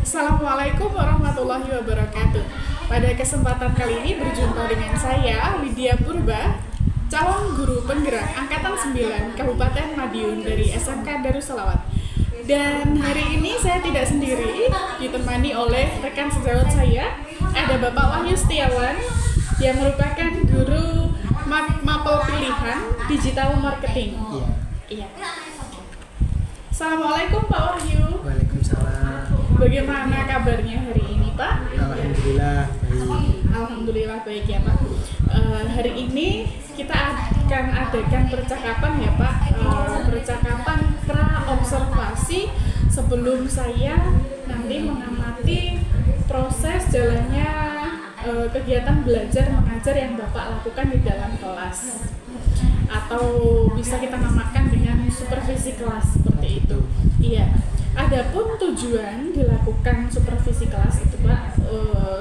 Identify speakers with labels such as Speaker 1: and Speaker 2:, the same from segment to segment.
Speaker 1: Assalamualaikum warahmatullahi wabarakatuh. Pada kesempatan kali ini berjumpa dengan saya Widya Purba, calon guru penggerak Angkatan 9 Kabupaten Madiun dari SMK Darussalawat. Dan hari ini saya tidak sendiri, ditemani oleh rekan sejawat saya, ada Bapak Wahyu Setiawan yang merupakan guru mapel pilihan digital marketing. Iya. Assalamualaikum Pak Wahyu.
Speaker 2: Waalaikumsalam.
Speaker 1: Bagaimana kabarnya hari ini Pak?
Speaker 2: Alhamdulillah baik.
Speaker 1: Alhamdulillah baik ya Pak. Hari ini kita akan adakan percakapan ya Pak, percakapan pra-observasi sebelum saya nanti mengamati proses jalannya kegiatan belajar mengajar yang Bapak lakukan di dalam kelas, atau bisa kita namakan dengan supervisi kelas seperti itu. Iya. Adapun tujuan dilakukan supervisi kelas itu Pak,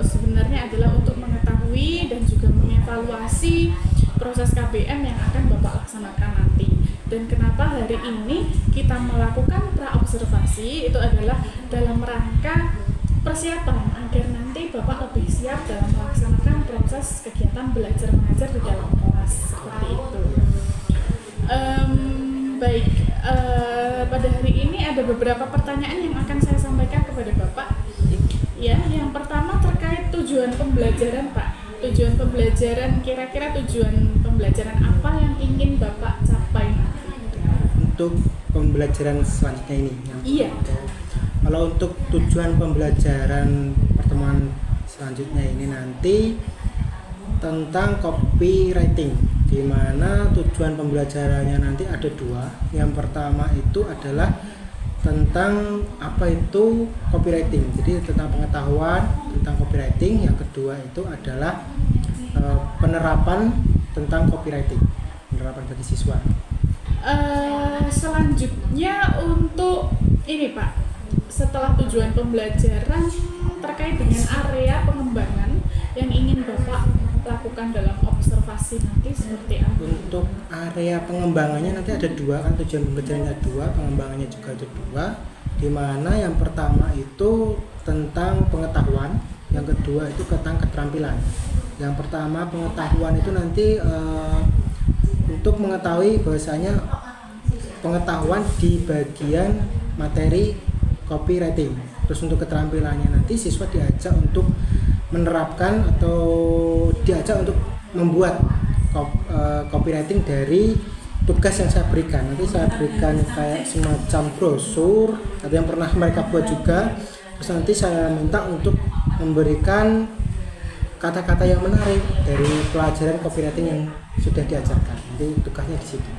Speaker 1: sebenarnya adalah untuk mengetahui dan juga mengevaluasi proses KBM yang akan Bapak laksanakan nanti. Dan kenapa hari ini kita melakukan pra-observasi itu adalah dalam rangka persiapan agar nanti Bapak lebih siap dalam melaksanakan proses kegiatan belajar mengajar di dalam kelas seperti itu. Baik, pada hari ini ada beberapa pertanyaan yang akan saya sampaikan kepada Bapak. Ya, yang pertama terkait tujuan pembelajaran Pak. Tujuan pembelajaran, kira-kira tujuan pembelajaran apa yang ingin Bapak capai
Speaker 2: Untuk pembelajaran selanjutnya ini.
Speaker 1: Iya.
Speaker 2: Kalau untuk tujuan pembelajaran pertemuan selanjutnya ini nanti tentang copywriting, di mana tujuan pembelajarannya nanti ada dua. Yang pertama itu adalah tentang apa itu copywriting, jadi tentang pengetahuan tentang copywriting. Yang kedua itu adalah penerapan tentang copywriting, penerapan bagi siswa.
Speaker 1: Selanjutnya untuk ini Pak, setelah tujuan pembelajaran terkait dengan area pengembangan yang ingin Bapak lakukan dalam observasi nanti seperti apa?
Speaker 2: Untuk area pengembangannya nanti ada dua, kan tujuan pembelajarannya ada dua, pengembangannya juga ada dua, di mana yang pertama itu tentang pengetahuan, yang kedua itu tentang keterampilan. Yang pertama pengetahuan itu nanti untuk mengetahui bahwasanya pengetahuan di bagian materi copywriting. Terus untuk keterampilannya nanti siswa diajak untuk menerapkan atau diajak untuk membuat copywriting dari tugas yang saya berikan. Nanti saya berikan kayak semacam brosur atau yang pernah mereka buat juga. Terus nanti saya minta untuk memberikan kata-kata yang menarik dari pelajaran copywriting yang sudah diajarkan. Nanti tugasnya di situ.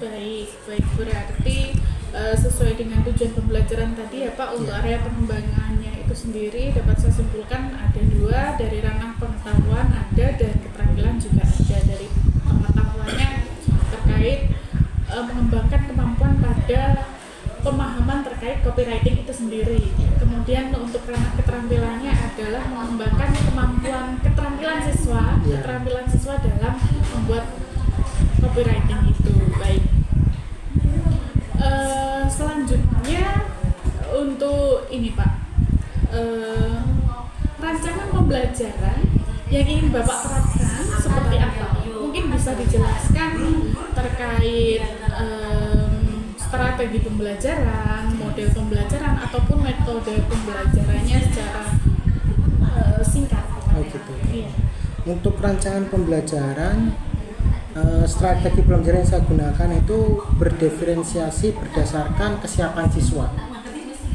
Speaker 1: Baik, berarti sesuai dengan tujuan pembelajaran tadi ya Pak, untuk area pengembangannya itu sendiri dapat saya simpulkan ada dua, dari ranah pengetahuan ada dan keterampilan juga ada. Dari pengetahuannya terkait mengembangkan kemampuan pada pemahaman terkait copywriting itu sendiri. Kemudian untuk ranah keterampilannya adalah mengembangkan keterampilan siswa dalam membuat copywriting itu. Baik. Selanjutnya untuk ini Pak, rancangan pembelajaran yang ingin Bapak terapkan seperti apa? Mungkin bisa dijelaskan terkait strategi pembelajaran, model pembelajaran ataupun metode pembelajarannya secara singkat.
Speaker 2: Oh gitu.
Speaker 1: Iya.
Speaker 2: Untuk rancangan pembelajaran, strategi pembelajaran yang saya gunakan itu berdiferensiasi berdasarkan kesiapan siswa.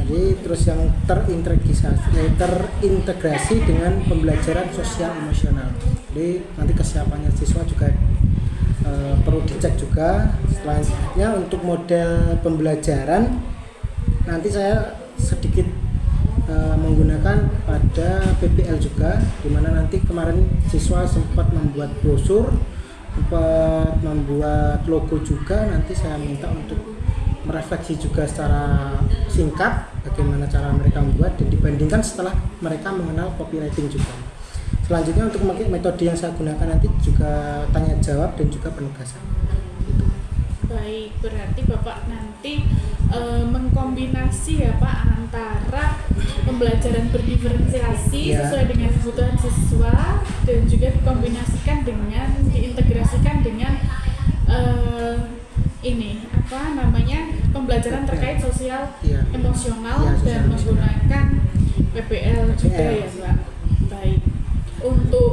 Speaker 2: Jadi terus yang terintegrasi dengan pembelajaran sosial emosional. Jadi nanti kesiapannya siswa juga perlu dicek juga. Selanjutnya untuk model pembelajaran nanti saya sedikit menggunakan pada PPL juga, dimana nanti kemarin siswa sempat membuat brosur, sempat membuat logo juga. Nanti saya minta untuk merefleksi juga secara singkat bagaimana cara mereka membuat dan dibandingkan setelah mereka mengenal copywriting juga. Selanjutnya untuk memakai metode yang saya gunakan nanti juga tanya jawab dan juga penugasan.
Speaker 1: Baik, berarti Bapak nanti mengkombinasi ya Pak antara pembelajaran berdiferensiasi
Speaker 2: Ya.
Speaker 1: sesuai dengan kebutuhan siswa dan juga diintegrasikan dengan pembelajaran terkait sosial
Speaker 2: Ya.
Speaker 1: emosional
Speaker 2: Ya, sosial
Speaker 1: dan
Speaker 2: emosional.
Speaker 1: menggunakan PPL juga ya Mbak. Baik. Untuk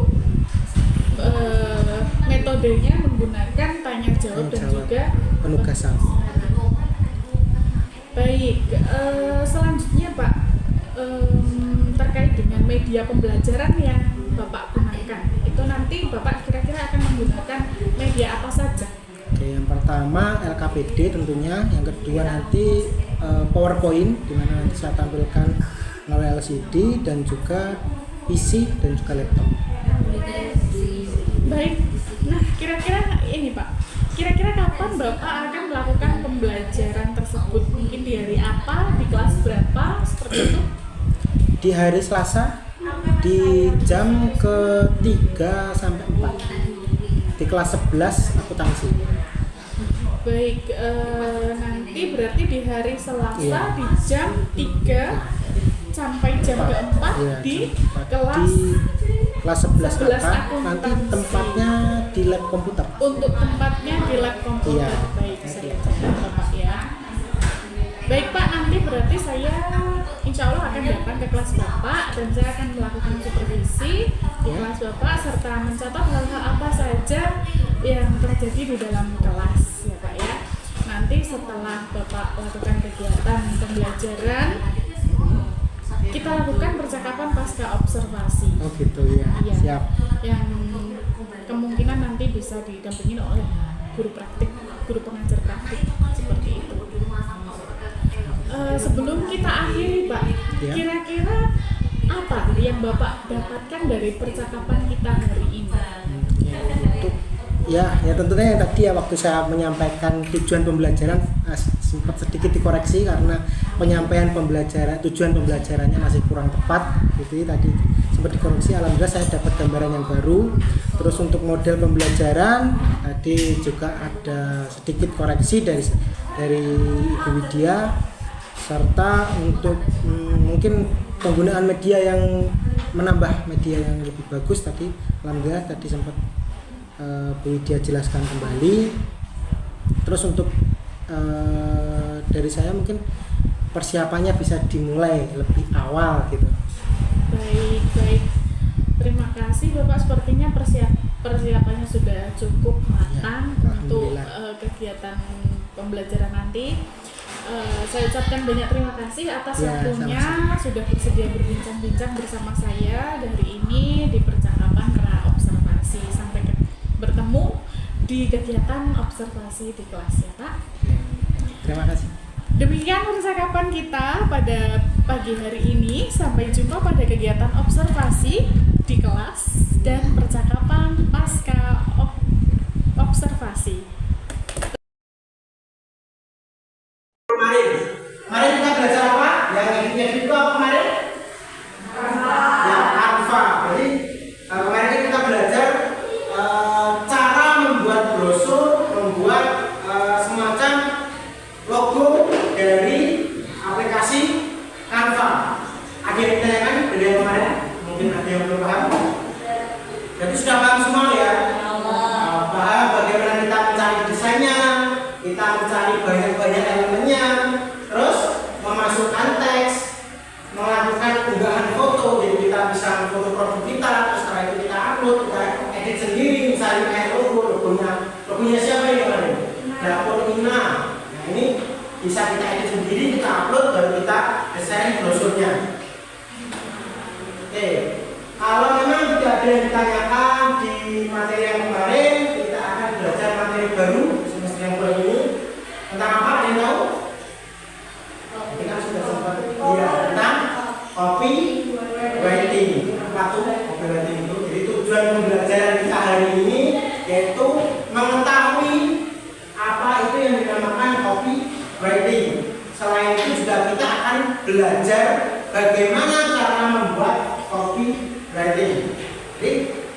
Speaker 1: metodenya menggunakan tanya jawab dan juga
Speaker 2: penugasan.
Speaker 1: Baik, selanjutnya Pak, terkait dengan media pembelajaran yang Bapak gunakan, itu nanti Bapak kira-kira akan menggunakan media apa saja?
Speaker 2: Oke, yang pertama LKPD tentunya, yang kedua nanti PowerPoint, di mana nanti saya tampilkan melalui LCD dan juga PC dan juga laptop.
Speaker 1: Baik, nah kira-kira ini Pak, kira-kira kapan Bapak akan melakukan pembelajaran tersebut? Mungkin di hari apa, di kelas berapa, seperti itu?
Speaker 2: Di hari Selasa di jam ke-3 sampai 4 di kelas 11 akuntansi.
Speaker 1: Baik, nanti berarti di hari Selasa
Speaker 2: Iya.
Speaker 1: di jam 3 sampai jam ke-4
Speaker 2: Iya,
Speaker 1: di
Speaker 2: jam 4
Speaker 1: kelas
Speaker 2: di kelas 11
Speaker 1: 11
Speaker 2: akuntansi. Nanti
Speaker 1: akuntansi.
Speaker 2: tempatnya di lab komputer.
Speaker 1: untuk tempatnya di lab komputer.
Speaker 2: Iya.
Speaker 1: Baik, saya catat Bapak ya. Baik Pak, nanti berarti saya insya Allah akan datang ke kelas Bapak dan saya akan melakukan supervisi di
Speaker 2: Ya.
Speaker 1: kelas Bapak serta mencatat hal-hal apa saja yang terjadi di dalam kelas ya Pak ya. Nanti setelah Bapak lakukan kegiatan pembelajaran, kita lakukan percakapan pasca observasi.
Speaker 2: Oh gitu ya.
Speaker 1: Iya.
Speaker 2: Siap.
Speaker 1: Yang kemungkinan nanti bisa didampingi oleh guru praktik, guru pengajar praktik seperti itu. Sebelum kita akhiri Pak,
Speaker 2: Ya.
Speaker 1: kira-kira apa yang Bapak dapatkan dari percakapan kita hari ini?
Speaker 2: Untuk ya tentunya yang tadi ya, waktu saya menyampaikan tujuan pembelajaran sempat sedikit dikoreksi karena penyampaian tujuan pembelajarannya masih kurang tepat gitu. Tadi sempat dikoreksi, alhamdulillah saya dapat gambaran yang baru. Terus untuk model pembelajaran tadi juga ada sedikit koreksi dari Ibu Widya, serta untuk mungkin penggunaan media yang menambah media yang lebih bagus tadi, alhamdulillah tadi sempat Bu Widya jelaskan kembali. Terus untuk dari saya mungkin persiapannya bisa dimulai lebih awal gitu.
Speaker 1: Baik. Terima kasih Bapak, sepertinya persiapannya sudah cukup matang
Speaker 2: Ya,
Speaker 1: untuk
Speaker 2: alhamdulillah.
Speaker 1: kegiatan pembelajaran nanti. Saya ucapkan banyak terima kasih atas
Speaker 2: Ya,
Speaker 1: waktunya,
Speaker 2: sama-sama.
Speaker 1: sudah bersedia berbincang-bincang bersama saya hari ini di percakapan pra observasi. Sampai bertemu di kegiatan observasi di kelas ya Pak.
Speaker 2: Terima kasih.
Speaker 1: Demikian percakapan kita pada pagi hari ini. Sampai jumpa pada kegiatan observasi di kelas dan percakapan pasca observasi.
Speaker 2: Kemarin kita belajar apa? Yang editnya itu apa kemarin? Ya, Canva. Jadi kemarin kita belajar cara membuat brosur, membuat semacam logo dari aplikasi Canva. Ada yang ditanyakan dari yang kemarin? Mungkin ada yang belum paham. Jadi sudah paham semua ya? Paham bagaimana kita mencari desainnya, kita mencari banyak-banyak elemennya, terus memasukkan teks, melakukan unggahan foto. Jadi kita bisa foto produk kita, terus setelah itu kita upload, kita edit sendiri, misalnya kayak logonya siapa ini kemarin? Dapur Ina. Nah ini bisa kita edit sendiri, kita upload, baru kita desain brosurnya. Oke, kalau memang tidak ada yang ditanyakan di materi yang kemarin, kita akan belajar materi baru semester yang baru ini. Tentang apa? Ada yang tahu? Kita sudah sempat. Iya, tentang copywriting. Apa tuh copywriting itu? Jadi tujuan pembelajaran kita hari ini yaitu mengetahui apa itu yang dinamakan copywriting. Selain itu juga kita akan belajar bagaimana cara membuat copywriting. Jadi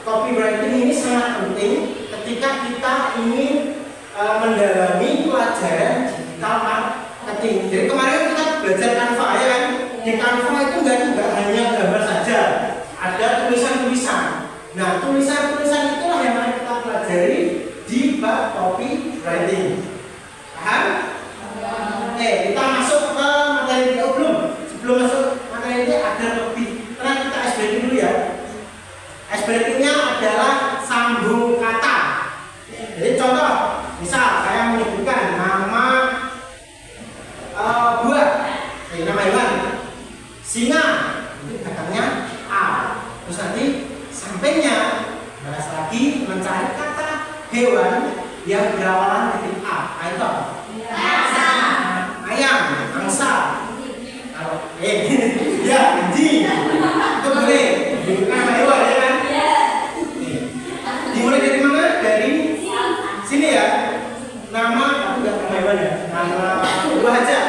Speaker 2: copywriting ini sangat penting ketika kita ingin mendalami pelajaran digital marketing. Jadi kemarin kita belajar Canva ya kan. Di Canva itu nggak Oke, nama hewan singa, itu belakangnya A. Terus nanti sampingnya balas lagi mencari kata hewan yang berawalan dari A. Itu apa? Ayam, angsa. Kalau ya anjing. Itu boleh. Nama hewan ya kan? Dimulai dari mana? Dari sini ya. Nama aku nggak nama hewan ya. Nama buah aja.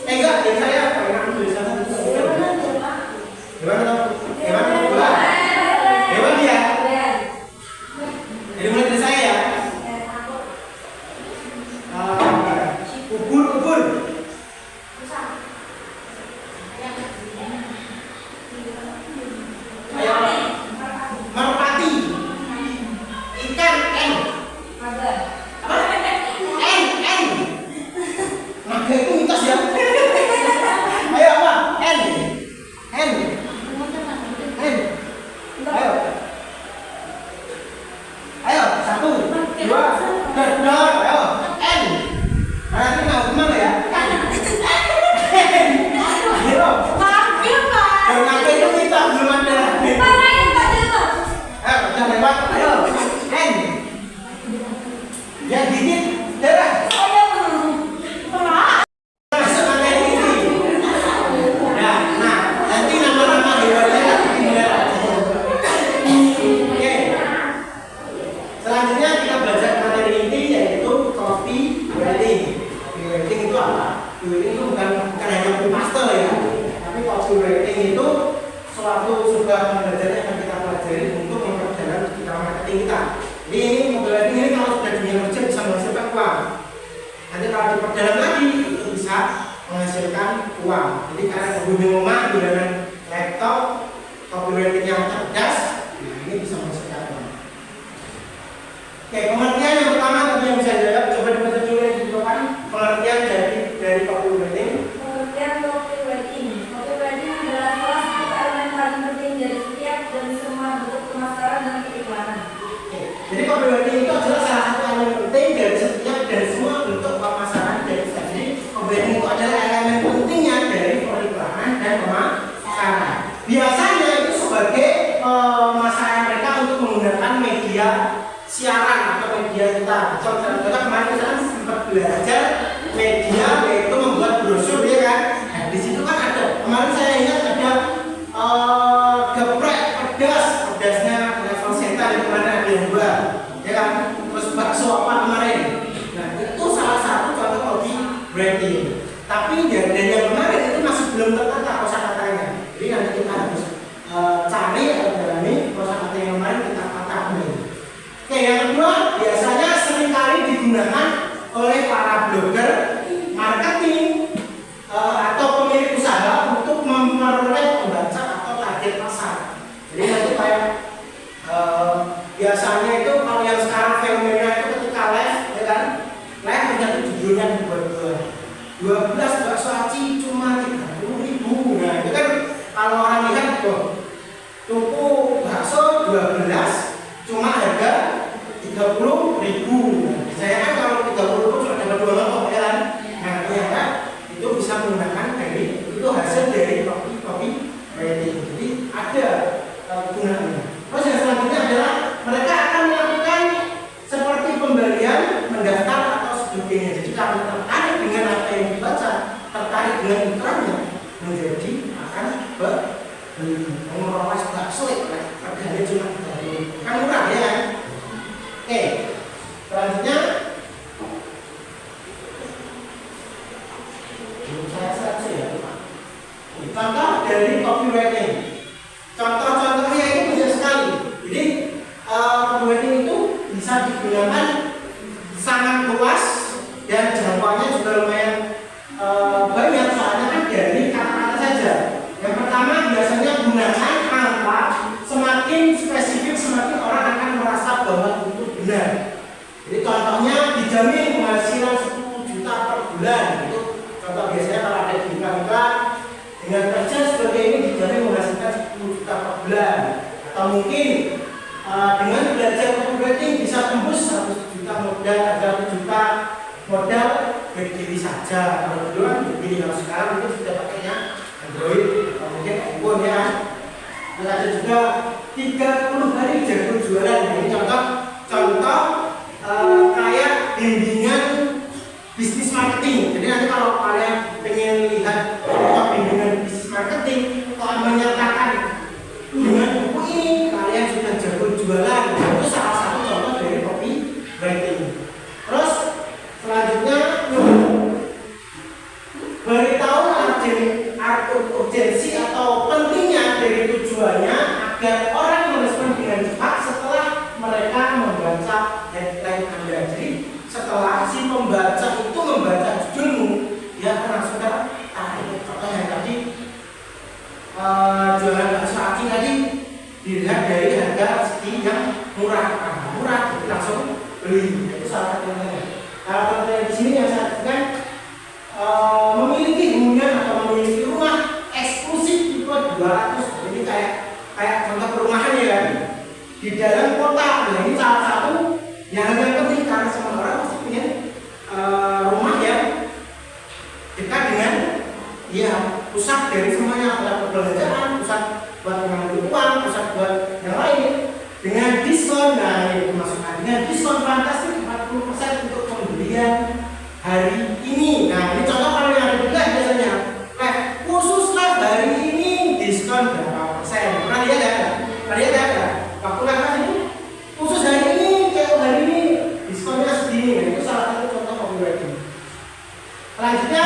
Speaker 2: Enggak, yang saya pernah tulisan hewan atau hewan atau buah? Hewan ya. Jadi mulai dari saya ya. Ubur. Merpati. Ikan N. Apa? N. Naga itu mitos ya. Ayo apa? N. Ayo 1, 2, 3, ayo N. Nanti nggak gimana ya? Ayo. Naga itu mitos belum ada. Jangan lewat. Ayo N. Yang dikit darah. Ini mobil ini kalau sudah dunia kerja bisa menghasilkan uang. Nanti kalau diperdalam lagi itu bisa menghasilkan uang. Jadi karena kebutuhan rumah dengan laptop, copywriting yang cerdas, nah ini bisa menghasilkan uang. Oke, pengertian yang pertama tadi yang bisa jawab, coba dibaca dulu yang dibutuhkan. Pengertian dari copywriting.
Speaker 3: Pengertian copywriting. Copywriting adalah salah satu elemen paling penting dari setiap dan semua bentuk pemasaran dan periklanan.
Speaker 2: Jadi copywriting itu adalah salah satu elemen penting dari setiap dan semua bentuk pemasaran dari setiap. Jadi copywriting itu adalah elemen pentingnya dari periklanan dan pemasaran. Biasanya itu sebagai pemasaran mereka untuk menggunakan media siaran atau media kita. Contohnya kemarin kita kan sempat belajar media yaitu membuat brosur ya kan. Nah, di situ kan ada. Kemarin saya ingat ada geprek pedasnya level senta di mana ada yang dua, ya kan? Terus bakso apa kemarin? Nah itu salah satu contoh copywriting. Tapi dari yang kemarin itu masih belum tertata kosakatanya. Jadi nanti kita harus cari atau dalami kosakata yang kemarin kita patahkan. Oke, yang kedua biasanya seringkali digunakan oleh para blogger marketing atau pemilik usaha untuk memperoleh pembaca atau target pasar. Jadi nanti kayak biasanya itu kalau yang sekarang fenomena itu ketika live, ya kan? Live menjadi judulnya dibuat 12 bakso aci cuma 30.000. Nah itu kan kalau orang lihat tuh tuku bakso 12 cuma harga 30.000. Saya kan kalau 30.000 cuma dapat 2 lontong ya kan? Nah ternyata itu bisa menggunakan dari itu hasil dari copywriting. Jadi ada gunanya. Terus yang selanjutnya adalah mereka akan melakukan seperti pembelian, mendaftar atau sebagainya. Jadi kalau tertarik dengan apa yang dibaca, tertarik dengan iklannya, menjadi akan mengerolas bakso harganya cuma 30.000. Kan murah ya kan? Oke, selanjutnya saya saja ya. Contoh dari copywriting. Contoh-contohnya itu banyak sekali. Jadi copywriting itu bisa digunakan sangat luas dan jangkauannya juga lumayan banyak. Soalnya kan dari kata-kata saja. Yang pertama biasanya gunakan angka. Semakin spesifik semakin orang akan merasa bahwa itu benar. Jadi contohnya dijamin penghasilan 10 juta per bulan. Itu contoh biasanya kalau ada di iklan-iklan dengan kerja sebagai ini dijamin menghasilkan 10 juta per bulan. Atau mungkin dengan belajar copywriting bisa tembus 100 juta modal, 100 juta modal berdiri saja. Kalau dulu kan begini, kalau sekarang itu sudah pakai Android atau mungkin iPhone ya. Terus ada juga 30 hari jago jualan. Nah, ini contoh kayak bimbingan bisnis marketing. Jadi nanti kalau kalian pengen lihat contoh bimbingan bisnis marketing, kalau menyatakan dengan buku ini kalian sudah jago jualan, itu salah satu contoh dari copywriting. Terus selanjutnya beritahu urgensi atau pentingnya dari tujuannya agar orang merespon dengan cepat setelah mereka membaca headline Anda. Jadi setelah si pembaca itu membaca judulmu, dia akan langsung tertarik. Contohnya tadi jualan bakso aci tadi dilihat dari harga segi yang murah, jadi langsung beli. Itu salah satunya. Kalau contohnya di sini yang saya katakan memiliki hunian atau memiliki rumah eksklusif tipe 200. Ini kayak contoh perumahan ya kan, di dalam kota. Nah, ini salah satu yang penting karena semua orang pasti punya rumah yang dekat dengan ya pusat dari semuanya, pusat perbelanjaan, pusat buat mengambil uang, pusat buat yang lain dengan diskon. Nah, ini dimasukkan dengan diskon fantastis 40% untuk pembelian hari ini. Nah, ini contoh kalau yang ada di live biasanya khusus live hari ini diskon berapa persen. Pernah lihat ya? Waktu live ini khusus hari ini, kayak hari ini diskonnya segini. Nah, itu salah satu contoh copywriting. Selanjutnya,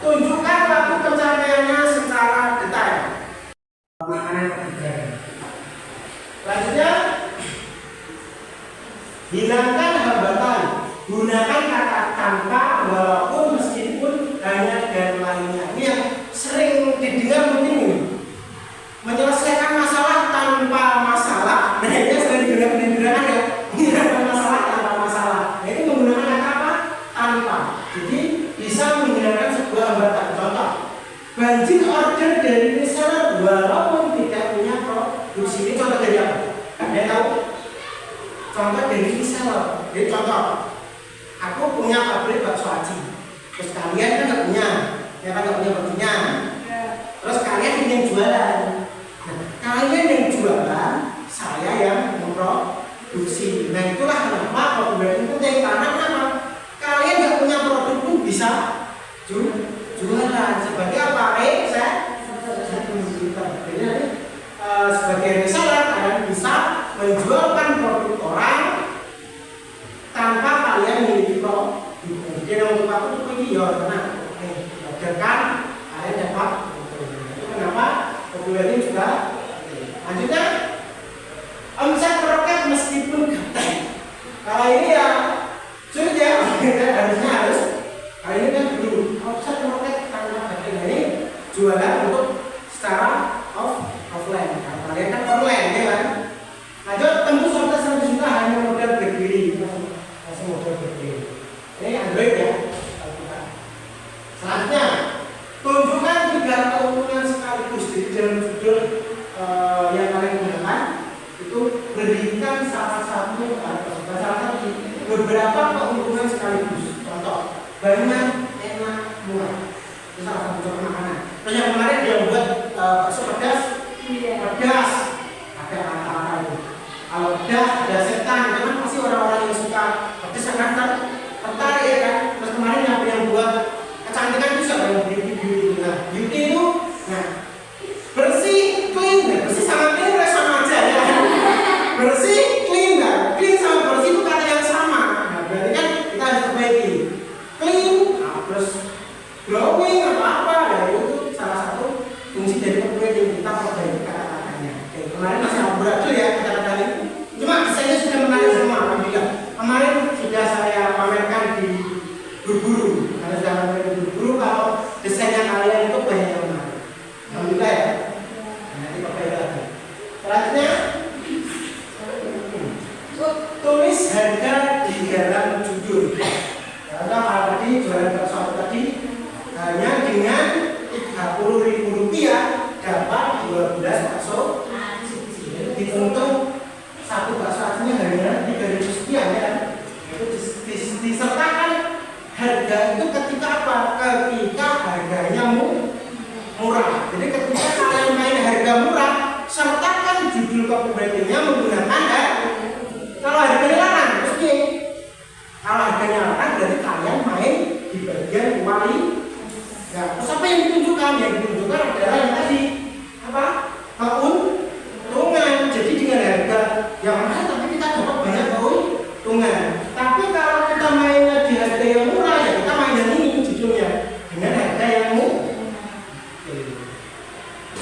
Speaker 2: tunjukkan waktu pencapaiannya secara detail. Selanjutnya, hilangkan hambatan. Gunakan kata tanpa, walaupun meskipun hanya dan lainnya. Ini yang sering didengar mungkin ini. Menyelesaikan masalah tanpa masalah. Nah, ini sering digunakan ya. Menyelesaikan masalah tanpa masalah. Nah, ini menggunakan kata apa? Tanpa. Jadi bisa menggunakan sebuah hambatan. Contoh, banjir order dari reseller walaupun tidak punya produksi. Ini contoh dari apa? Anda tahu? Contoh dari reseller. Jadi contoh, aku punya pabrik bakso aci, terus kalian kan nggak punya, ya kan nggak punya produknya. Terus kalian ingin jualan. Nah, kalian yang jualan, saya yang memproduksi. Nah, itulah kenapa copywriting penting, karena kenapa? Kalian nggak punya produk pun bisa jualan. Sebagai apa? Saya jadi nanti sebagai reseller kalian bisa menjualkan produk orang tanpa kalian memiliki produk. Jadi untuk aku tuh pergi ya, karena orderkan kalian dapat. Itu kenapa copywriting juga. Lanjutnya, omset meroket meskipun gaptek. Kalau ini ya sulit ya, harusnya harus. Kali ini kan dulu omset meroket tanpa gaptek. Ini jualan untuk secara offline. Kalau kalian kan online ya kan. Lanjut, tembus omset 100 juta hanya modal berdiri. Langsung modal berdiri. Ini Android ya. Selanjutnya, tunjukkan 3 keuntungan sekaligus. Di dalam judul yang kalian gunakan itu berikan salah satu beberapa keuntungan sekaligus. Contoh, banyak, enak, murah. Itu salah satu contoh makanan. Terus yang kemarin dia buat bakso pedas. Ada kata-kata itu. Kalau pedas, ada setan, itu kan pasti orang-orang yang suka pedas akan tertarik ya kan. Terus kemarin yang buat kecantikan itu siapa yang beauty. Nah, beauty itu, nah bersih, clean, nah, bersih sama clean sama aja ya. Bersih, clean, nah clean sama bersih itu kata yang sama. Nah, berarti kan kita harus perbaiki. Clean, nah, terus glowing apa ya, itu salah satu fungsi dari copywriting, kita perbaiki kata-katanya. Kemarin masih berat tuh ya kata-kata ini. Cuma desainnya sudah menarik semua. Alhamdulillah. Kemarin sudah saya pamerkan di Guru-Guru. Karena sudah pamerkan di Guru-Guru kalau desainnya kalian itu banyak yang menarik. Alhamdulillah ya. Nanti pakai lagi. Selanjutnya, tulis harga di dalam judul. Karena kalau tadi jualan bakso tadi hanya dengan Rp30.000 dapat 12 bakso. Diuntung satu bakso acinya hanya Rp3.000 ya. Itu disertakan harga itu ketika apa? Ketika harganya murah. Jadi ketika kalian main harga murah, sertakan judul copywritingnya menggunakan kalau harganya larang, terus gini. Kalau harganya larang berarti kalian main di bagian kualitas. Ya, terus apa yang ditunjukkan? Yang ditunjukkan adalah yang tadi apa? Keuntungan. Jadi dengan harga yang mahal tapi kita dapat banyak keuntungan. Tapi kalau kita mainnya di harga yang murah ya kita main yang ini judulnya dengan harga yang murah.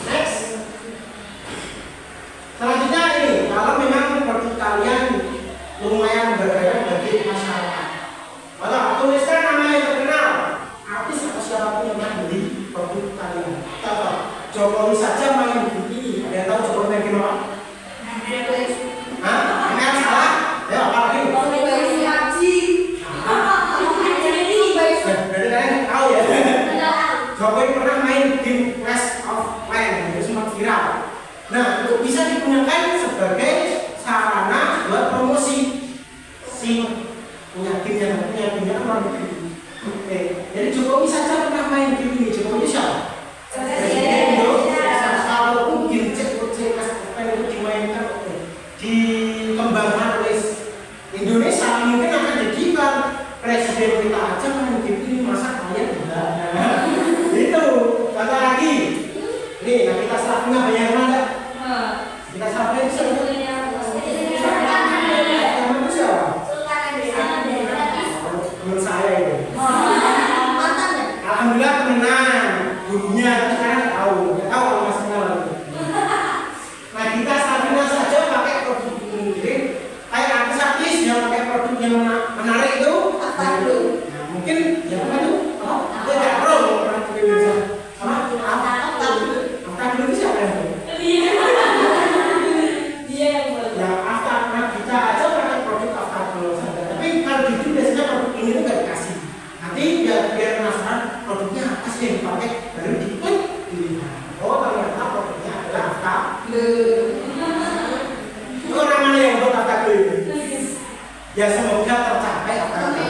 Speaker 2: Next. Selanjutnya ini, kalau memang produk kalian lumayan berharga bagi masyarakat, kalau tuliskan nama yang terkenal, artis atau siapapun yang main beli produk kalian. Contoh, Jokowi saja main begini. Ada yang tahu Jokowi main gimana? Hah? Ini salah? Ya apa lagi? Berarti kalian tahu ya? Jokowi pernah main game Clash of Clans, itu sempat viral. Nah, itu bisa digunakan sebagai sarana buat promosi si punya game yang punya orang negeri. Oke, jadi Jokowi saja pernah main game ini. Jokowi siapa? Kalaupun game itu dimainkan, dikembangkan oleh Indonesia, mungkin akan jadikan presiden kita aja main game ini, masa kalian enggak? Itu, kata lagi. Nih, nah kita serapnya banyak mana? Kita serapnya siapa? Teman saya itu. Alhamdulillah temenan, gurunya sekarang tahu kalau masih kenal. Nah kita Sabina saja pakai produk ini, jadi kayak artis-artis yang pakai produk yang menarik itu. Nah, mungkin yang apa itu? Tidak pro orang Indonesia. Apa dulu siapa yang? Ya Afta, kita aja pakai produk Afta dulu saja. Tapi kalau jujur biasanya produk ini tuh nggak dikasih. Nanti biar penasaran produknya apa sih yang dipakai, baru diklik dilihat. Oh ternyata produknya adalah Afta. Itu orang mana yang buat Afta dulu? Ya semoga tercapai Afta dulu.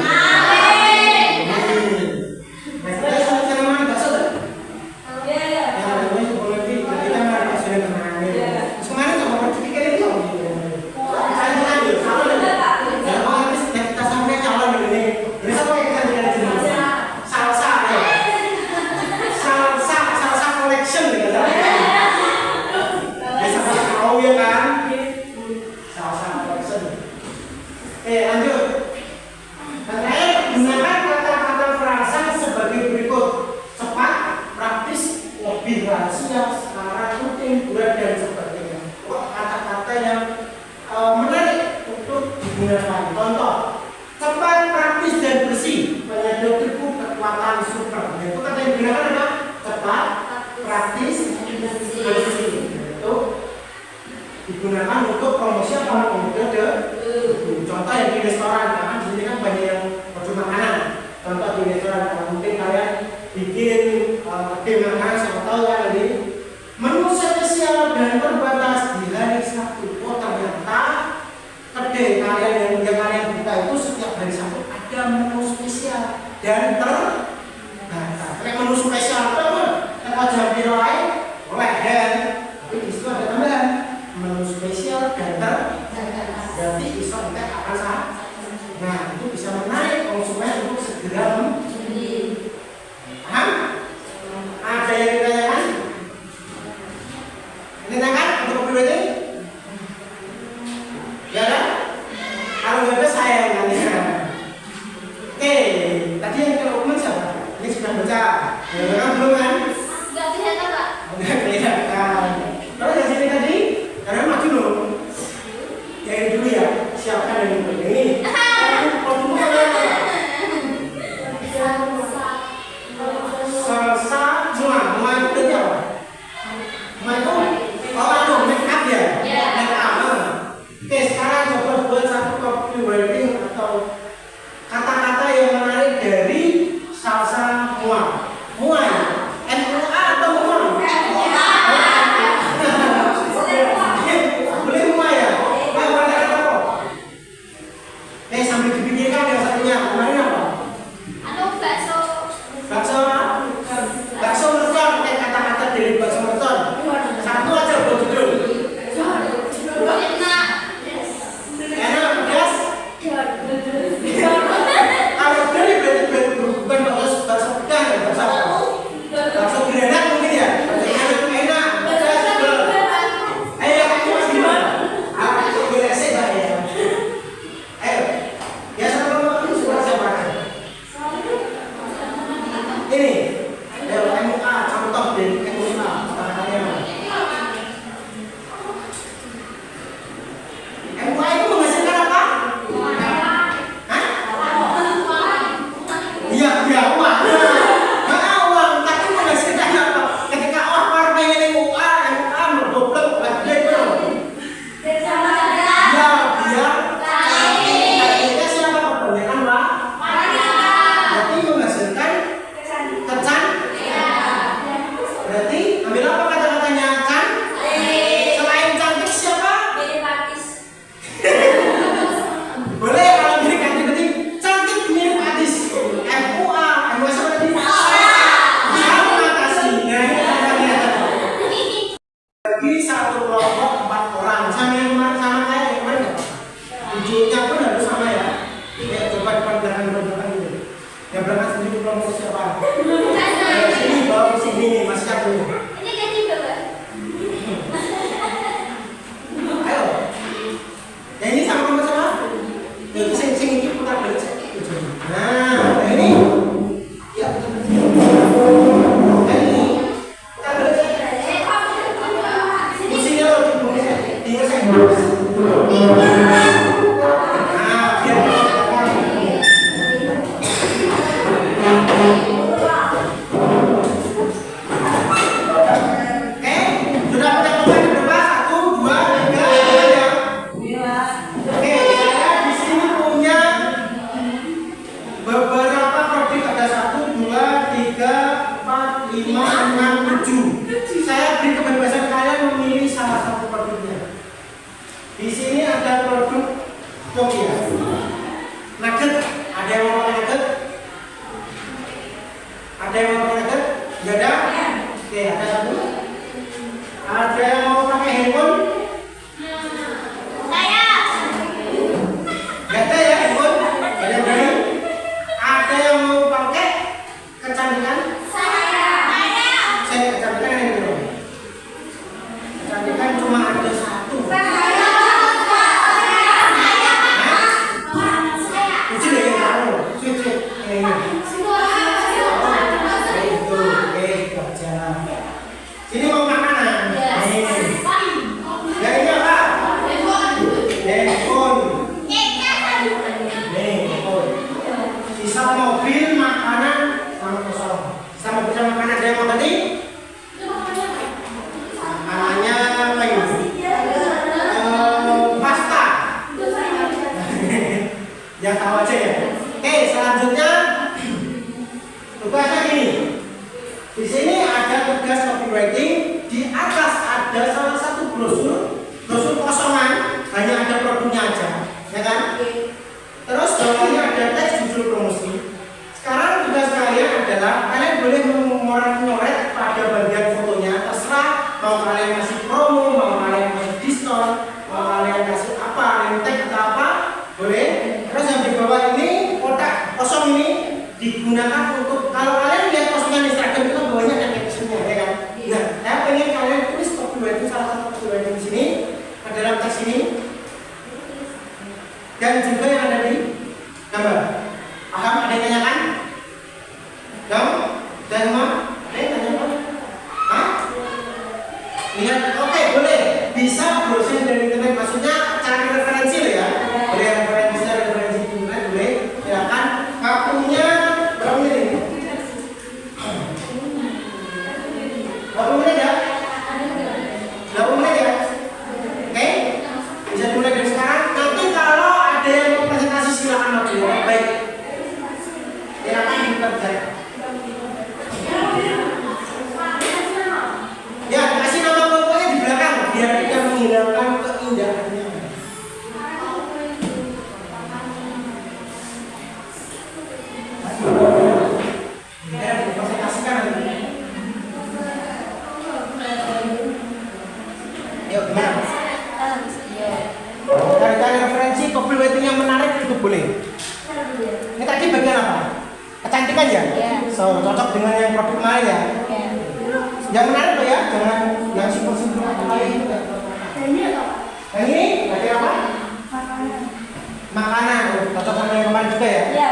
Speaker 2: Digunakan untuk promosi apa? Metode. Contoh yang di restoran, karena di sini kan banyak yang produk makanan. Contoh di restoran, mungkin kalian bikin game makanan, siapa tahu kan ini menu spesial dan terbatas di hari Sabtu. Oh ternyata kedai kalian yang kalian buka itu setiap hari Sabtu ada menu spesial dan terbatas. Kayak menu spesial itu kalau jam lain oleh dan tapi di situ ada tambahan menu spesial dan berarti bisa kita akan sah. Nah itu bisa menarik konsumen untuk segera membeli. Paham? Ada yang ditanyakan? Ditanyakan untuk copywriting? Ya kan? Kalau nggak ada saya yang nanya. Oke, tadi yang dokumen siapa? Ini sudah baca. Ya belum kan?
Speaker 3: Nggak kelihatan Pak.
Speaker 2: Nggak kelihatan. Terus yang sini tadi? Karena maju dong. Yang ini dulu ya, siapkan yang ini. Salsa mua itu apa? Mua itu make up ya? Make up. Oke, sekarang coba buat satu copywriting atau kata-kata yang menarik dari salsa mua. Mua ya? MUA atau mua? Sambil dipikirkan yang satunya, kemarin apa?
Speaker 3: Bakso.
Speaker 2: Bakso mereka pakai kata-kata dibagi satu kelompok 4 orang. Sama yang kemarin, sama kayak yang kemarin nggak apa-apa. Tujuannya pun harus sama ya. Kayak coba depan belakang gitu. Yang belakang sendiri kelompok siapa? Sini bawa sini masih satu.
Speaker 3: Ini jadi Bapak.
Speaker 2: Ayo. Yang ini sama-sama. Itu sing ini putar balik. Nah, ini. Ya, putar balik. Ini. Putar balik. Musinya lo tinggal saya. Nah, biar. Saya beri kebebasan kalian memilih salah satu produknya. Di sini ada produk Nokia. Nugget, ada yang mau nugget? Ada yang mau nugget? Enggak ada? Oke, ada satu. Ada yang mau pakai handphone?
Speaker 3: Saya.
Speaker 2: Enggak ada ya handphone? Ada yang berani? Ada yang mau pakai kecantikan? Saya kecantikan yang belum. Kecantikan cuma ada satu. Uji deh yang tahu. Cuci ini. Itu, oke, kerja. Sini mau makanan. Nih. Ya ini apa? Handphone. Nih, handphone. Sisa mobil, makanan, sama kosong. Sisa mobil sama makanan ada yang mau ganti? Namanya apa ini? Pasta. Ya tahu aja ya. Oke, selanjutnya tugasnya ini. Di sini ada tugas copywriting. Di atas ada salah satu brosur kosongan, hanya ada produknya aja, ya kan? Terus bawahnya ada teks judul promosi. Sekarang tugas kalian adalah kalian boleh mengoret-ngoret pada bagian fotonya, terserah mau kalian kasih promo, mau kalian kasih diskon, mau kalian kasih apa, link tag atau apa, boleh. Terus yang di bawah ini kotak kosong ini digunakan untuk kalau kalian lihat postingan Instagram itu bawahnya ada captionnya, ya kan? Nah, saya pengen kalian tulis copywriting, salah satu copywriting di sini dalam teks ini dan juga yang ada di gambar. Paham? Ada yang tanyakan? Dong? Dan semua? Ada yang tanyakan? Hah? Lihat? Oke, boleh. Bisa browsing dari internet, maksudnya cari referensi loh ya. Boleh referensi internet, boleh. Silakan. Waktunya berapa menit? 20 menit ya? 20 menit ya? Oke? Bisa dimulai dari sekarang. Nanti kalau ada yang mau presentasi silakan waktu ya. Baik. Silakan dibuka saya. Ya, kasih nama kelompoknya di belakang biar tidak menghilangkan keindahannya. Ya, dipresentasikan nanti. Yuk, gimana? Cari-cari referensi copywriting yang menarik itu boleh. Ini tadi bagian apa? Kecantikan ya? So, cocok dengan yang produk kemarin ya? Yang menarik loh ya, jangan yang simpel-simpel kemarin itu ya. Yang ini bagian apa? Makanan. Cocok sama yang kemarin juga ya?
Speaker 3: Iya.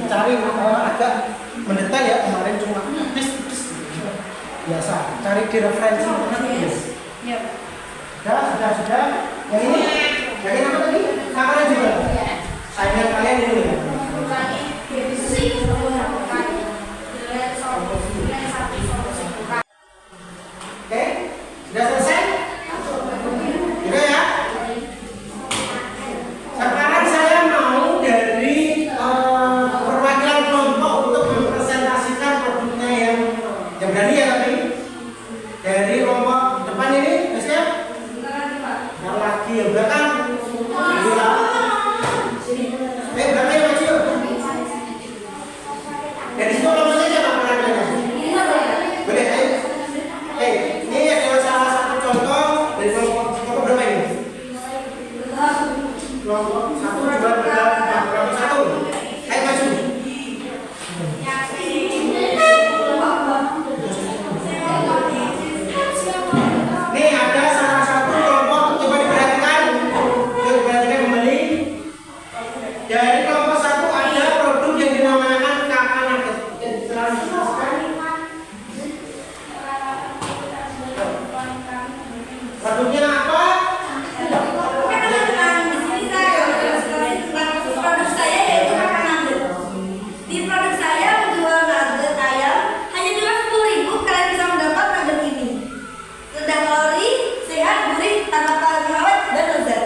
Speaker 2: Cari agak mendetail ya, kemarin cuma tipis-tipis. Biasa, cari di referensi internet. Sudah. Yang ini apa tadi? Makanan juga. Saingan kalian ini ya. Oke, sudah selesai? Sudah ya? Sekarang saya mau dari perwakilan kelompok untuk mempresentasikan produknya yang berani ya tapi dari kelompok depan ini, siap? Yang lagi yang belakang. Belakang yang maju. Dari situ kelompoknya siapa? Boleh, ayo. Ini adalah salah satu Produknya apa?
Speaker 3: Teman-teman, di sini saya akan menjelaskan tentang produk saya yaitu makan nugget. Di produk saya menjual nugget ayam hanya dengan 10.000 kalian bisa mendapat nugget ini. Rendah kalori, sehat, gurih, tanpa pengawet dan lezat.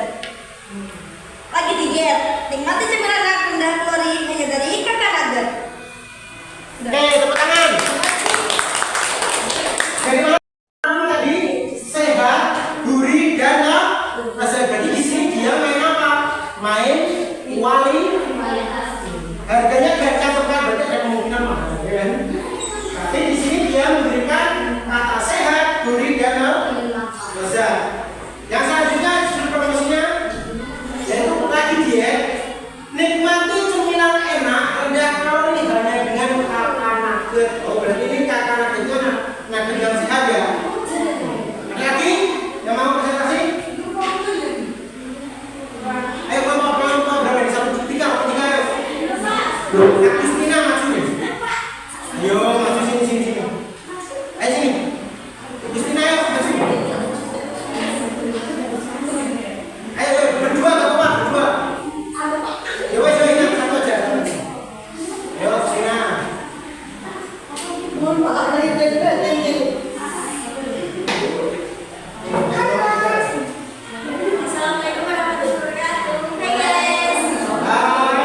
Speaker 3: Lagi diet, nikmati cemilan rendah kalori hanya dari kakak nugget.
Speaker 2: Oke, tepuk tangan. Dari mana tadi? Sehat, gurih, dan lezat. Jadi di sini dia main apa? Main wali. Harganya gak cantumkan, berarti ada kemungkinan mahal, ya kan? Tapi di sini dia memberikan kata sehat, gurih, dan lezat. Yang selanjutnya judul promosinya yaitu lagi diet. Nikmati cemilan enak rendah kalori hanya dengan kakak nugget. Oh berarti ini kakak nuggetnya nugget yang sehat ya. Ada lagi yang mau presentasi? Ayo kelompok berapa di 1, 3, ayo. Agustina maju nih. Ayo maju sini. Ayo sini. Agustina ayo maju. Ayo berdua gak apa-apa, berdua. Ya wes ingat satu aja. Ayo Agustina.
Speaker 3: Assalamualaikum warahmatullahi wabarakatuh. Hai guys.
Speaker 2: Hai.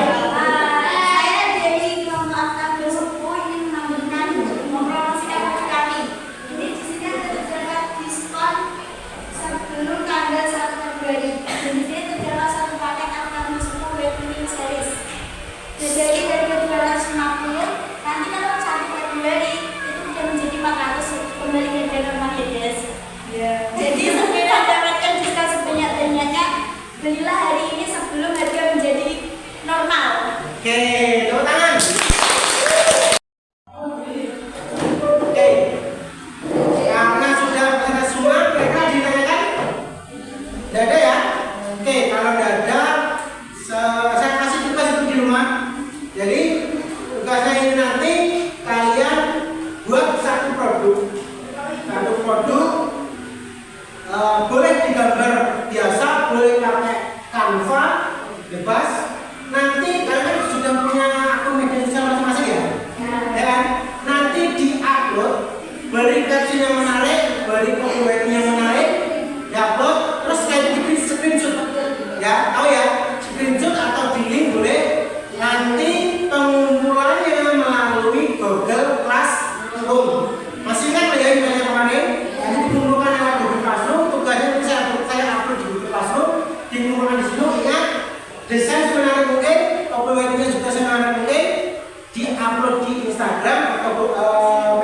Speaker 3: Saya dari kelompok Aktif Sepuh ingin menambahkan mempromosikan produk kami. Jadi di sini ada terdapat diskon sebelum tanggal 1 Februari. Dan di sini terdapat satu paket Aktif Sepuh Web Cleaning Series. Jadi dari 250, nanti kalau 1 Februari itu sudah menjadi 400 kembali ke harga normal ya guys. Jadi supaya dapatkan diskon sebanyak-banyaknya, belilah hari ini sebelum harga menjadi normal.
Speaker 2: Oke, tepuk tangan. Oke. Karena sudah presentasi semua, mereka ditanyakan? Tidak ada ya? Oke, kalau tidak ada, saya kasih tugas itu di rumah. Jadi tugasnya ini nanti kalian buat satu produk. Satu produk boleh digambar biasa, boleh pakai Canva, bebas. Nanti kalian sudah punya akun media sosial masing-masing ya? Ya kan? Nanti di-upload, beri caption yang menarik, beri copywriting yang menarik, di-upload, terus kalian bikin screenshot. Ya, tahu ya? Screenshot atau di link boleh. Nanti pengumpulannya melalui Google Classroom. Masih ingat ya yang kemarin? Nanti dikumpulkan lewat Google Classroom. Tugasnya nanti saya upload di Google Classroom. Dikumpulkan di situ. Ingat, desain semenarik mungkin, copywritingnya juga semenarik mungkin. Di-upload di Instagram atau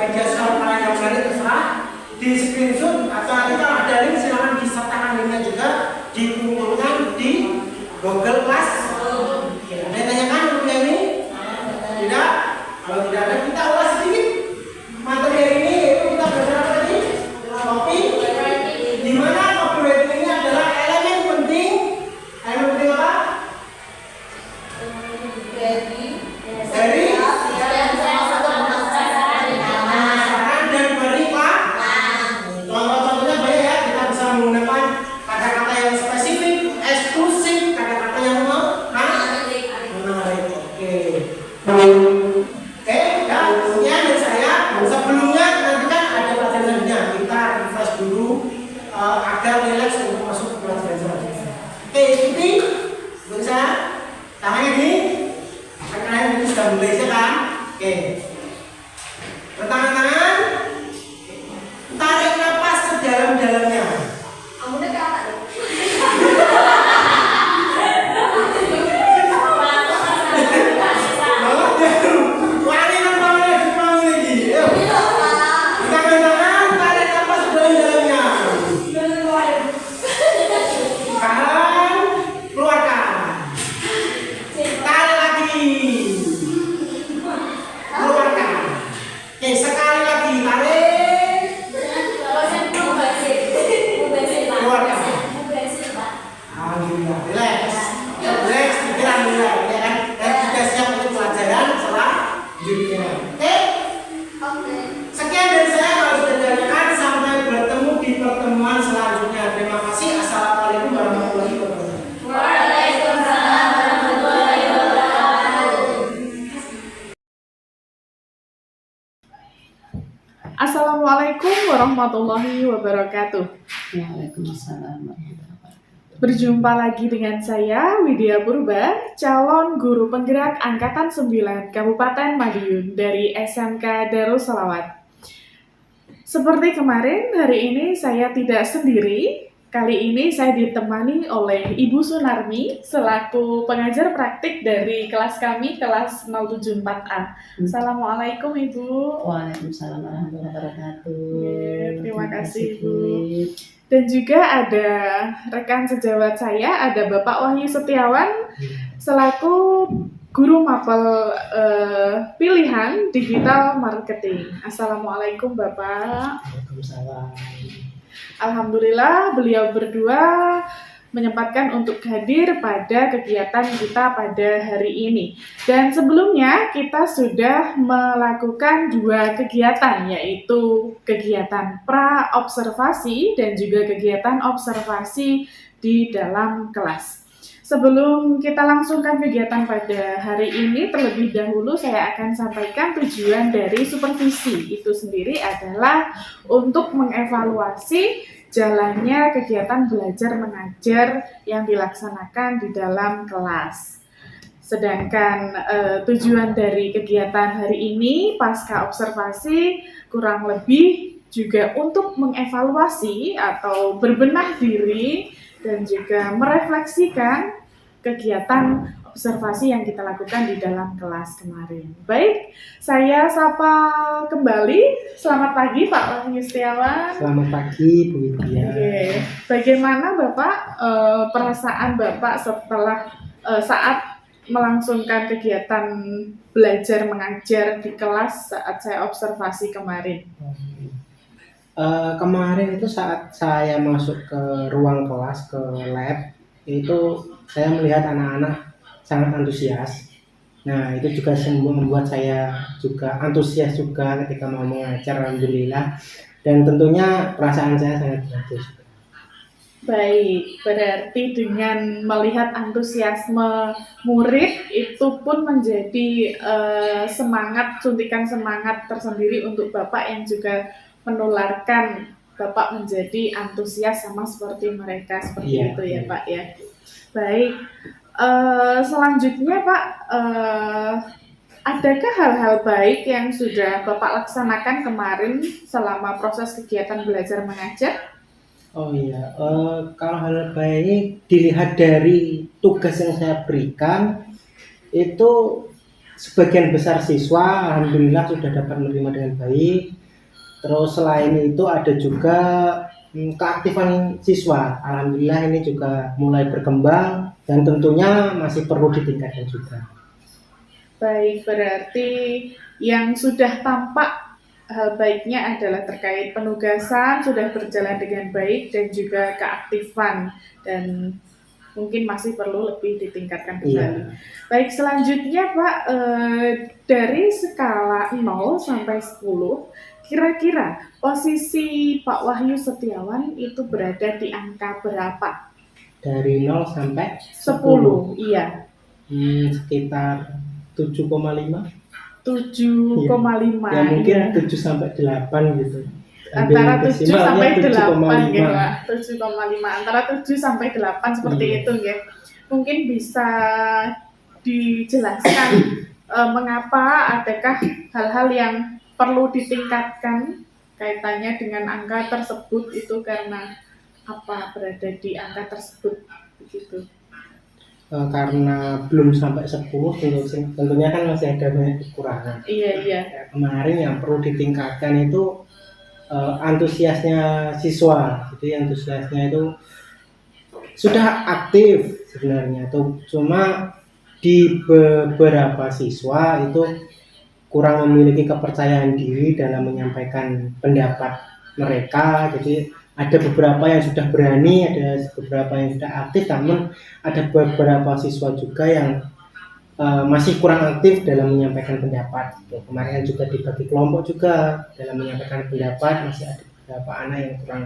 Speaker 2: media sosial kalian yang menarik terserah. Di screenshot atau nanti kalau ada link silahkan disertakan linknya juga. Dikumpulkan di Google Classroom. Ada yang tanyakan untuk yang ini? Tidak? Kalau tidak ada, kita ulas sedikit. Materi hari ini yaitu kita belajar apa tadi? Copy. Di mana copywriting ini adalah elemen penting. Elemen penting apa? Dari pemasaran dan periklan. Contoh-contohnya banyak ya. Kita bisa menggunakan kata-kata yang spesifik, eksklusif, kata-kata yang menarik. Oke. Oke, dah.
Speaker 1: Assalamualaikum warahmatullahi wabarakatuh.
Speaker 4: Waalaikumsalam warahmatullahi wabarakatuh.
Speaker 1: Berjumpa lagi dengan saya, Widya Purba, calon guru penggerak Angkatan 9 Kabupaten Madiun dari SMK Darul Salawat. Seperti kemarin, hari ini saya tidak sendiri. Kali ini saya ditemani oleh Ibu Sunarmi selaku pengajar praktik dari kelas kami, kelas 074A. Assalamualaikum Ibu.
Speaker 4: Waalaikumsalam warahmatullahi wabarakatuh.
Speaker 1: Terima kasih Ibu. Dan juga ada rekan sejawat saya, ada Bapak Wahyu Setiawan selaku guru mapel pilihan digital marketing. Assalamualaikum Bapak.
Speaker 2: Waalaikumsalam.
Speaker 1: Alhamdulillah beliau berdua menyempatkan untuk hadir pada kegiatan kita pada hari ini. Dan sebelumnya kita sudah melakukan dua kegiatan, yaitu kegiatan pra-observasi dan juga kegiatan observasi di dalam kelas. Sebelum kita langsungkan kegiatan pada hari ini, terlebih dahulu saya akan sampaikan tujuan dari supervisi. Itu sendiri adalah untuk mengevaluasi jalannya kegiatan belajar mengajar yang dilaksanakan di dalam kelas. Sedangkan tujuan dari kegiatan hari ini pasca observasi kurang lebih juga untuk mengevaluasi atau berbenah diri dan juga merefleksikan kegiatan observasi yang kita lakukan di dalam kelas kemarin. Baik, saya sapa kembali. Selamat pagi Pak Wahyu Setiawan.
Speaker 2: Selamat pagi Bu Widya.
Speaker 1: Oke. Bagaimana Bapak perasaan Bapak setelah saat melangsungkan kegiatan belajar mengajar di kelas saat saya observasi kemarin?
Speaker 2: Kemarin itu saat saya masuk ke ruang kelas, ke lab, itu saya melihat anak-anak sangat antusias. Nah, itu juga membuat saya juga antusias juga ketika mau mengajar, alhamdulillah. Dan tentunya perasaan saya sangat bagus.
Speaker 1: Baik, berarti dengan melihat antusiasme murid itu pun menjadi semangat, suntikan semangat tersendiri untuk Bapak yang juga menularkan Bapak menjadi antusias sama seperti mereka, seperti itu ya Pak ya. Baik, selanjutnya Pak, adakah hal-hal baik yang sudah Bapak laksanakan kemarin selama proses kegiatan belajar mengajar?
Speaker 2: Oh iya, kalau hal baik dilihat dari tugas yang saya berikan, itu sebagian besar siswa alhamdulillah sudah dapat menerima dengan baik. Terus selain itu ada juga keaktifan siswa, alhamdulillah ini juga mulai berkembang dan tentunya masih perlu ditingkatkan juga.
Speaker 1: Baik, berarti yang sudah tampak hal baiknya adalah terkait penugasan sudah berjalan dengan baik dan juga keaktifan dan mungkin masih perlu lebih ditingkatkan kembali.
Speaker 2: Iya.
Speaker 1: Baik, selanjutnya Pak, dari skala 0 sampai 10, kira-kira posisi Pak Wahyu Setiawan itu berada di angka berapa?
Speaker 2: Dari 0 sampai
Speaker 1: 10, iya.
Speaker 2: Sekitar 7,5.
Speaker 1: 7,5.
Speaker 2: Ya mungkin
Speaker 1: ya.
Speaker 2: 7 sampai 8 gitu.
Speaker 1: Antara 7 sampai 8 ya,
Speaker 2: 7,5.
Speaker 1: Pak. 7,5 antara 7 sampai 8 seperti itu ya. Mungkin bisa dijelaskan mengapa adakah hal-hal yang perlu ditingkatkan kaitannya dengan angka tersebut itu karena apa berada di angka tersebut begitu.
Speaker 2: Karena belum sampai 10 tentunya kan masih ada banyak kekurangan.
Speaker 1: Iya.
Speaker 2: Kemarin yang perlu ditingkatkan itu antusiasnya siswa. Jadi antusiasnya itu sudah aktif sebenarnya tuh, cuma di beberapa siswa itu kurang memiliki kepercayaan diri dalam menyampaikan pendapat mereka. Jadi ada beberapa yang sudah berani, ada beberapa yang sudah aktif, namun ada beberapa siswa juga yang masih kurang aktif dalam menyampaikan pendapat. Kemarin juga dibagi kelompok juga dalam menyampaikan pendapat, masih ada beberapa anak yang kurang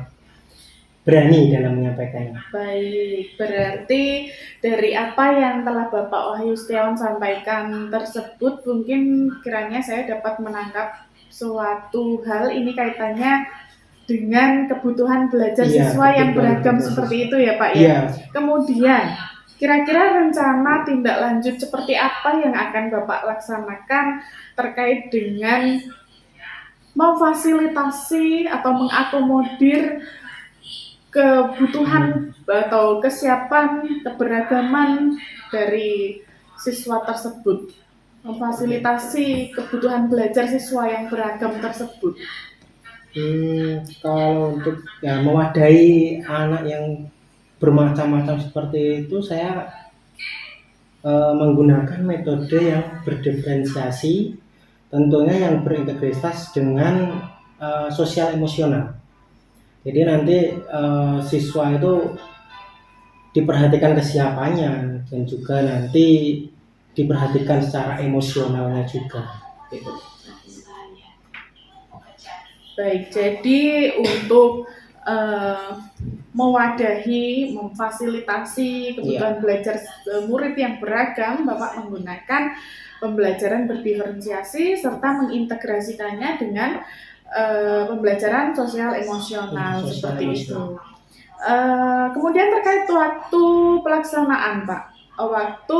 Speaker 2: berani dalam menyampaikannya.
Speaker 1: Baik, berarti dari apa yang telah Bapak Wahyu Setiawan sampaikan tersebut, mungkin kiranya saya dapat menangkap suatu hal ini kaitannya dengan kebutuhan belajar
Speaker 2: Iya,
Speaker 1: siswa yang
Speaker 2: kebutuhan
Speaker 1: beragam
Speaker 2: belajar
Speaker 1: seperti
Speaker 2: siswa.
Speaker 1: itu ya Pak ya.
Speaker 2: Iya.
Speaker 1: Kemudian kira-kira rencana tindak lanjut seperti apa yang akan Bapak laksanakan terkait dengan memfasilitasi atau mengakomodir kebutuhan atau kesiapan keberagaman dari siswa tersebut, memfasilitasi kebutuhan belajar siswa yang beragam tersebut.
Speaker 2: Kalau untuk ya mewadahi anak yang bermacam-macam seperti itu, saya menggunakan metode yang berdiferensiasi, tentunya yang berintegritas dengan sosial emosional. Jadi nanti siswa itu diperhatikan kesiapannya dan juga nanti diperhatikan secara emosionalnya juga. Gitu.
Speaker 1: Baik, jadi untuk mewadahi, memfasilitasi kebutuhan belajar murid yang beragam, Bapak menggunakan pembelajaran berdiferensiasi serta mengintegrasikannya dengan pembelajaran sosial emosional seperti itu. Kemudian terkait waktu pelaksanaan, Pak, waktu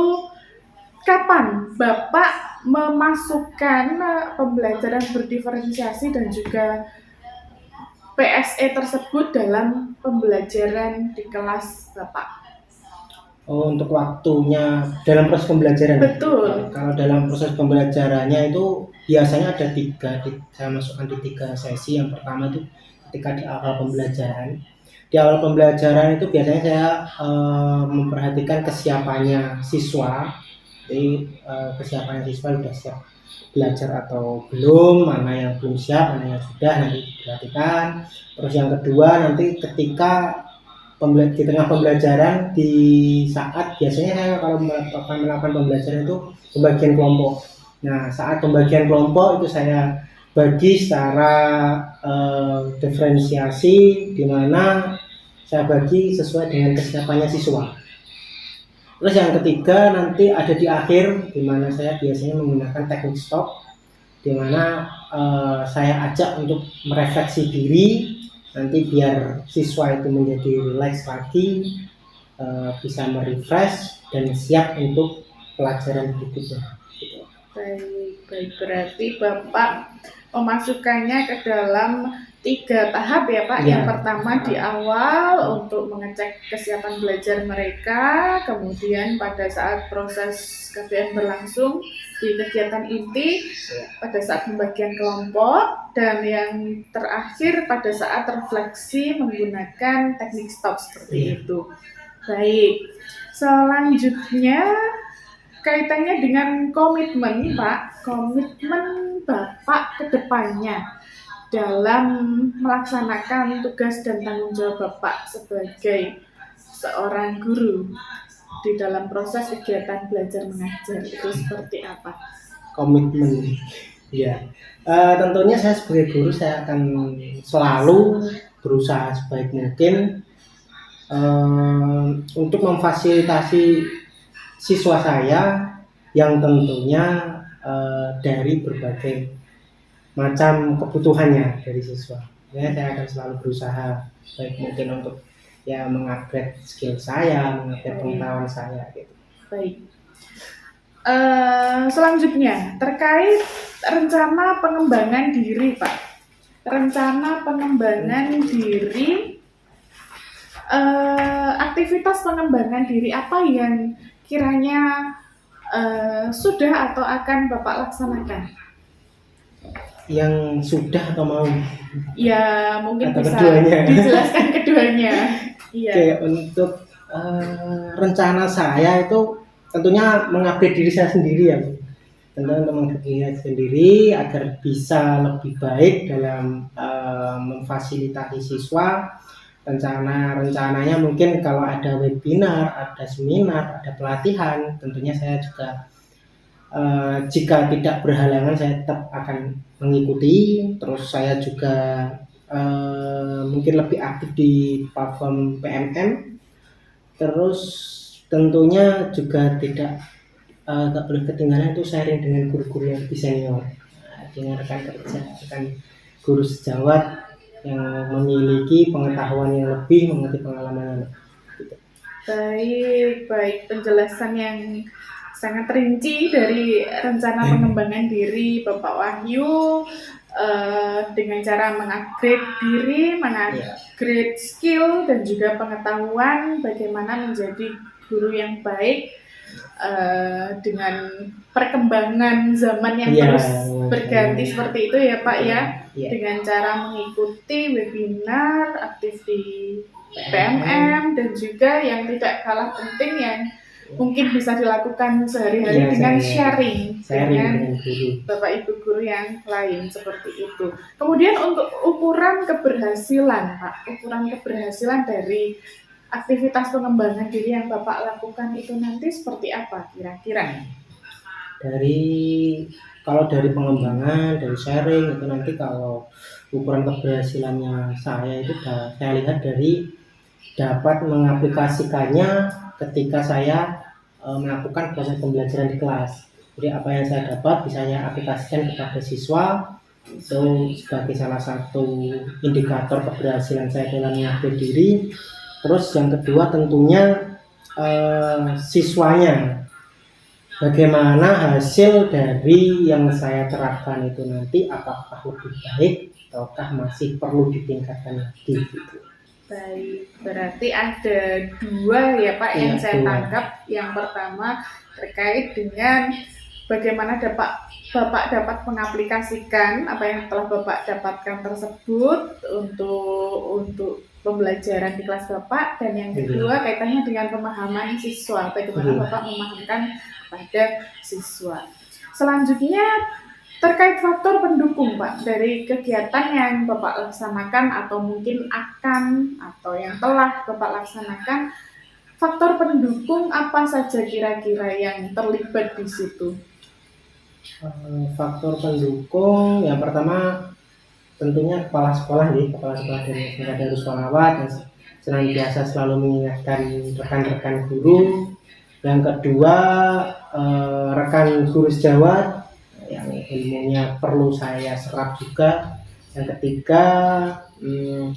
Speaker 1: kapan Bapak memasukkan pembelajaran berdiferensiasi dan juga PSE tersebut dalam pembelajaran di kelas Bapak?
Speaker 2: Untuk waktunya dalam proses pembelajaran.
Speaker 1: Betul.
Speaker 2: Kalau dalam proses pembelajarannya itu biasanya ada saya masukkan di 3 sesi. Yang pertama itu ketika di awal pembelajaran. Di awal pembelajaran itu biasanya saya memperhatikan kesiapannya siswa. Jadi kesiapan siswa sudah siap belajar atau belum, mana yang belum siap, mana yang sudah, nanti diperhatikan. Terus yang kedua nanti ketika di tengah pembelajaran, di saat biasanya saya kalau melakukan pembelajaran itu pembagian kelompok. Nah, saat pembagian kelompok itu saya bagi secara diferensiasi, di mana saya bagi sesuai dengan kesiapannya siswa. Terus yang ketiga nanti ada di akhir, di mana saya biasanya menggunakan teknik stop, di mana saya ajak untuk merefleksi diri, nanti biar siswa itu menjadi relax lagi, bisa merefresh dan siap untuk pelajaran berikutnya.
Speaker 1: Baik, berarti Bapak memasukkannya ke dalam 3 tahap ya Pak. Yang pertama di awal untuk mengecek kesiapan belajar mereka, kemudian pada saat proses KBM berlangsung di kegiatan inti, pada saat pembagian kelompok, dan yang terakhir pada saat refleksi menggunakan teknik stop seperti itu. Baik, selanjutnya kaitannya dengan komitmen Pak, komitmen Bapak ke depannya dalam melaksanakan tugas dan tanggung jawab Bapak sebagai seorang guru di dalam proses kegiatan belajar mengajar itu seperti apa?
Speaker 2: Komitmen, ya. Tentunya saya sebagai guru saya akan selalu berusaha sebaik mungkin untuk memfasilitasi siswa saya yang tentunya dari berbagai macam kebutuhannya dari siswa. Ya, saya akan selalu berusaha baik mungkin untuk ya mengupgrade skill saya, mengupgrade pengetahuan saya gitu.
Speaker 1: Baik. Selanjutnya terkait rencana pengembangan diri, Pak. Rencana pengembangan diri, aktivitas pengembangan diri apa yang kiranya sudah atau akan Bapak laksanakan?
Speaker 2: Yang sudah atau mau?
Speaker 1: Ya, mungkin
Speaker 2: atau
Speaker 1: bisa
Speaker 2: keduanya.
Speaker 1: Dijelaskan keduanya. Iya.
Speaker 2: Oke, untuk rencana saya itu tentunya mengupgrade diri saya sendiri ya. Tentunya untuk mengupgrade diri saya sendiri agar bisa lebih baik dalam memfasilitasi siswa. Rencananya mungkin kalau ada webinar, ada seminar, ada pelatihan, tentunya saya juga jika tidak berhalangan saya tetap akan mengikuti. Terus saya juga mungkin lebih aktif di platform PMM. Terus tentunya juga tidak boleh ketinggalan itu sharing dengan guru-guru yang lebih senior. dengan rekan kerja, rekan guru sejawat yang memiliki pengetahuan yang lebih, mengerti pengalaman yang lebih. Gitu.
Speaker 1: Baik, penjelasan yang sangat rinci dari rencana pengembangan diri Bapak Wahyu dengan cara mengupgrade diri, mengupgrade skill dan juga pengetahuan bagaimana menjadi guru yang baik dengan perkembangan zaman yang terus berganti seperti itu ya Pak ya, dengan cara mengikuti webinar, aktif di PMM dan juga yang tidak kalah penting yang mungkin bisa dilakukan sehari-hari dengan sharing dengan Bapak Ibu guru yang lain seperti itu. Kemudian untuk ukuran keberhasilan Pak, ukuran keberhasilan dari aktivitas pengembangan diri yang Bapak lakukan itu nanti seperti apa kira-kira?
Speaker 2: Kalau dari pengembangan, dari sharing itu nanti kalau ukuran keberhasilannya saya itu saya lihat dari dapat mengaplikasikannya ketika saya melakukan proses pembelajaran di kelas. Jadi apa yang saya dapat bisa saya aplikasikan kepada siswa, itu sebagai salah satu indikator keberhasilan saya dalam mengupgrade diri. Terus yang kedua tentunya siswanya, bagaimana hasil dari yang saya terapkan itu nanti, apakah lebih baik ataukah masih perlu ditingkatkan lagi gitu.
Speaker 1: Baik, berarti ada dua ya Pak yang saya tangkap. Yang pertama terkait dengan bagaimana Bapak dapat mengaplikasikan apa yang telah Bapak dapatkan tersebut untuk pembelajaran di kelas Bapak, dan yang kedua kaitannya dengan pemahaman siswa, bagaimana Bapak memahamkan kepada siswa. Selanjutnya terkait faktor pendukung Pak, dari kegiatan yang Bapak laksanakan atau mungkin akan atau yang telah Bapak laksanakan, faktor pendukung apa saja kira-kira yang terlibat di situ?
Speaker 2: Faktor pendukung yang pertama tentunya kepala sekolah dari SMK Darus Sholawat yang senantiasa selalu mengingatkan rekan-rekan guru. Yang kedua rekan guru sejawat yang ilmunya perlu saya serap juga. Yang ketiga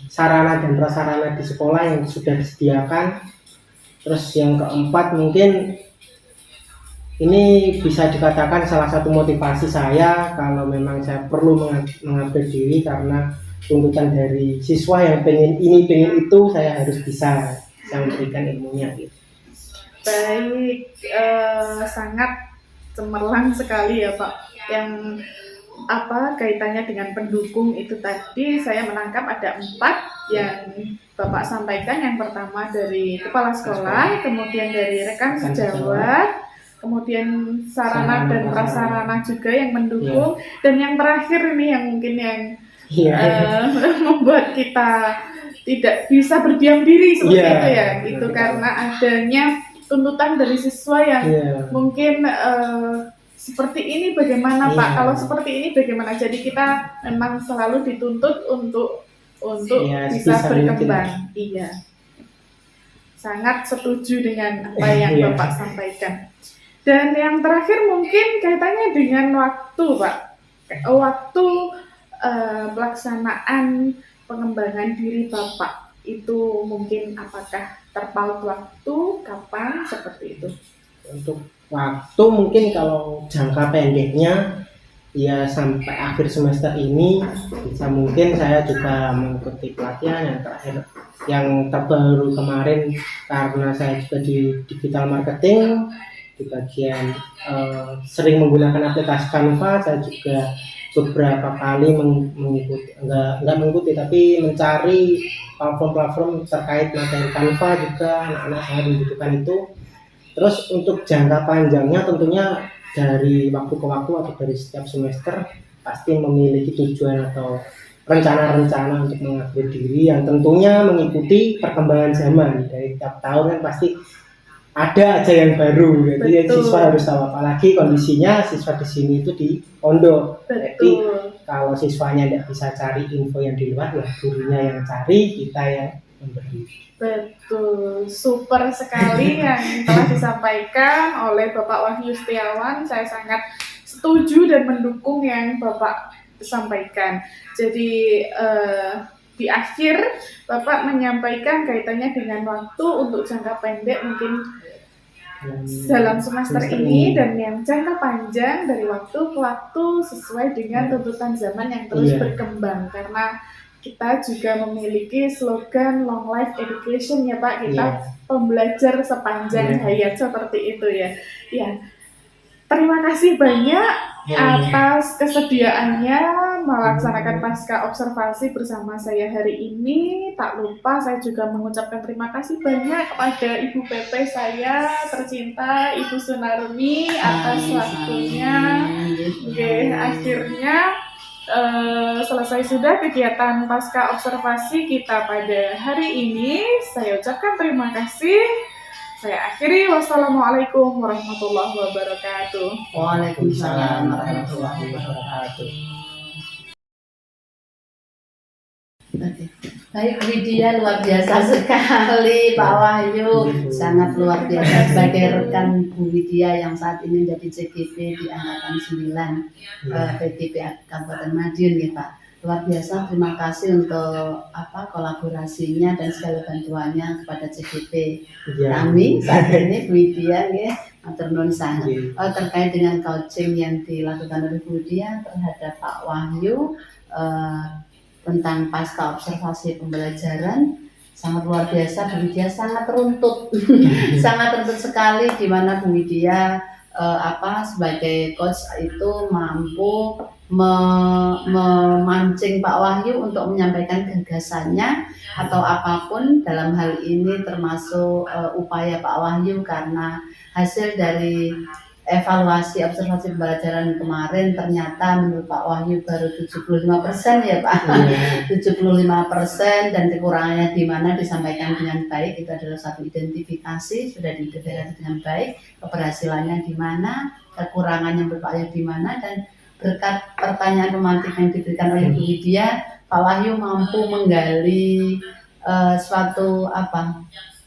Speaker 2: sarana dan prasarana di sekolah yang sudah disediakan. Terus yang keempat mungkin ini bisa dikatakan salah satu motivasi saya kalau memang saya perlu mengupgrade diri, karena tuntutan dari siswa yang pengen ini pengen itu, saya harus bisa memberikan ilmunya gitu.
Speaker 1: Baik, sangat cemerlang sekali ya Pak. Yang kaitannya dengan pendukung itu tadi saya menangkap ada 4 yang Bapak sampaikan. Yang pertama dari kepala sekolah, kemudian dari rekan sejawat, kemudian sarana dan prasarana juga yang mendukung, dan yang terakhir ini yang mungkin yang membuat kita tidak bisa berdiam diri seperti itu ya, itu karena adanya tuntutan dari siswa yang mungkin seperti ini bagaimana Pak, kalau seperti ini bagaimana. Jadi kita memang selalu dituntut untuk bisa berkembang. Iya, sangat setuju dengan apa yang Bapak sampaikan. Dan yang terakhir mungkin kaitannya dengan waktu Pak, waktu pelaksanaan pengembangan diri Bapak itu mungkin apakah terpaut waktu, kapan, seperti itu?
Speaker 2: Untuk waktu mungkin kalau jangka pendeknya ya sampai akhir semester ini bisa, mungkin saya juga mengikuti pelatihan yang terakhir yang terbaru kemarin, karena saya juga di digital marketing di bagian sering menggunakan aplikasi Canva. Saya juga beberapa kali mengikuti, enggak mengikuti tapi mencari platform-platform terkait materi Canva juga, anak-anak sangat membutuhkan itu. Terus untuk jangka panjangnya tentunya dari waktu ke waktu atau dari setiap semester pasti memiliki tujuan atau rencana-rencana untuk mengupgrade diri yang tentunya mengikuti perkembangan zaman. Dari tiap tahun kan pasti ada aja yang baru, jadi siswa harus tahu, apalagi kondisinya siswa di sini itu di pondok. Jadi kalau siswanya tidak bisa cari info yang di luar, ya gurunya yang cari, kita yang memberi.
Speaker 1: Betul, super sekali yang telah disampaikan oleh Bapak Wahyu Setiawan. Saya sangat setuju dan mendukung yang Bapak sampaikan. Jadi di akhir Bapak menyampaikan kaitannya dengan waktu untuk jangka pendek mungkin dalam semester ini dan yang jangka panjang dari waktu ke waktu sesuai dengan tuntutan zaman yang terus berkembang, karena kita juga memiliki slogan long life education ya Pak, kita pembelajar sepanjang hayat seperti itu ya. Ya, terima kasih banyak atas kesediaannya melaksanakan pasca observasi bersama saya hari ini. Tak lupa saya juga mengucapkan terima kasih banyak kepada Ibu PP saya tercinta, Ibu Sunarmi atas waktunya. Oke, akhirnya selesai sudah kegiatan pasca observasi kita pada hari ini. Saya ucapkan terima kasih. Saya akhiri, wassalamualaikum warahmatullahi wabarakatuh.
Speaker 4: Waalaikumsalam warahmatullahi wabarakatuh. Baik, Widya luar biasa sekali Pak Wahyu, sangat luar biasa sebagai rekan Bu Widya yang saat ini menjadi CGP di Angkatan 9 PGP Kabupaten Madiun ya Pak. Luar biasa, terima kasih untuk kolaborasinya dan segala bantuannya kepada CGP kami saat ini Bu Widya ya. Matur nuwun sangat. Terkait dengan coaching yang dilakukan oleh Bu Widya terhadap Pak Wahyu tentang pasca observasi pembelajaran sangat luar biasa. Bu Widya sangat runtut sangat runtut sekali, di mana Bu Widya sebagai coach itu mampu memancing Pak Wahyu untuk menyampaikan gagasannya atau apapun dalam hal ini, termasuk upaya Pak Wahyu, karena hasil dari evaluasi observasi pembelajaran kemarin ternyata menurut Pak Wahyu baru 75% ya Pak. 75% dan kekurangannya di mana disampaikan dengan baik. Itu adalah satu identifikasi, sudah diidentifikasi dengan baik, keberhasilannya di mana, kekurangannya menurut Pak Wahyu di mana, dan berkat pertanyaan pemantik yang diberikan oleh Bu Widya, Pak Wahyu mampu menggali suatu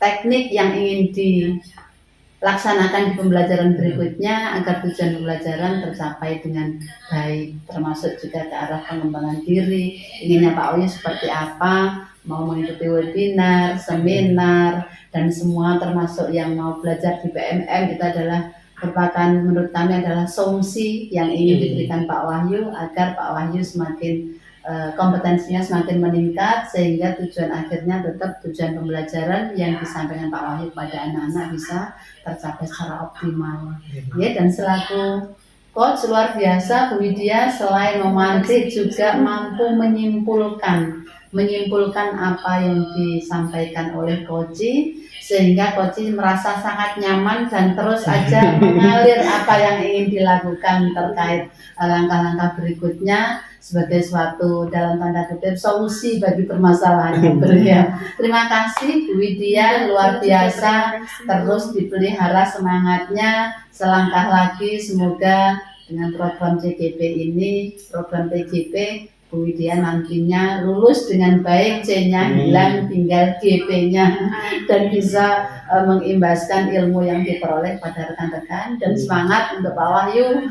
Speaker 4: teknik yang ingin dilaksanakan di pembelajaran berikutnya agar tujuan pembelajaran tercapai dengan baik, termasuk juga ke arah pengembangan diri. Inginnya Pak Wahyu seperti apa, mau mengikuti webinar, seminar, dan semua termasuk yang mau belajar di PMM, itu adalah merupakan menurut kami adalah solusi yang ingin diberikan Pak Wahyu agar Pak Wahyu semakin kompetensinya semakin meningkat, sehingga tujuan akhirnya tetap tujuan pembelajaran yang disampaikan Pak Wahyu pada anak-anak bisa tercapai secara optimal. Ya, dan selaku coach luar biasa Bu Widya selain memantik juga mampu menyimpulkan apa yang disampaikan oleh coach, sehingga coach merasa sangat nyaman dan terus aja mengalir apa yang ingin dilakukan terkait langkah-langkah berikutnya sebagai suatu dalam tanda kutip solusi bagi permasalahan yang beliau. Terima kasih Bu Widya, luar biasa, terus dipelihara semangatnya, selangkah lagi semoga dengan program CGP ini, program PGP, Bu Widya nantinya lulus dengan baik, C-nya hilang, tinggal GP-nya, dan bisa mengimbaskan ilmu yang diperoleh pada rekan-rekan. Dan semangat untuk Pak Wahyu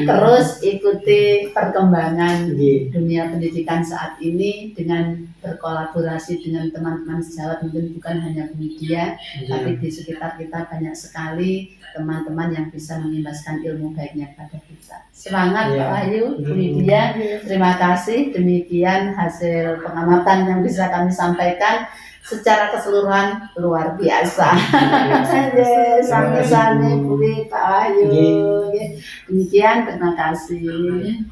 Speaker 4: terus ikuti perkembangan dunia pendidikan saat ini dengan berkolaborasi dengan teman-teman sejawat. Mungkin bukan hanya Bu Widya, tapi di sekitar kita banyak sekali teman-teman yang bisa mengimbaskan ilmu baiknya pada kita. Semangat Pak Wahyu, Bu Widya, terima kasih. Demikian hasil pengamatan yang bisa kami sampaikan. Secara keseluruhan luar biasa. Sami-sami Bu Pak Wahyu. Demikian, terima kasih.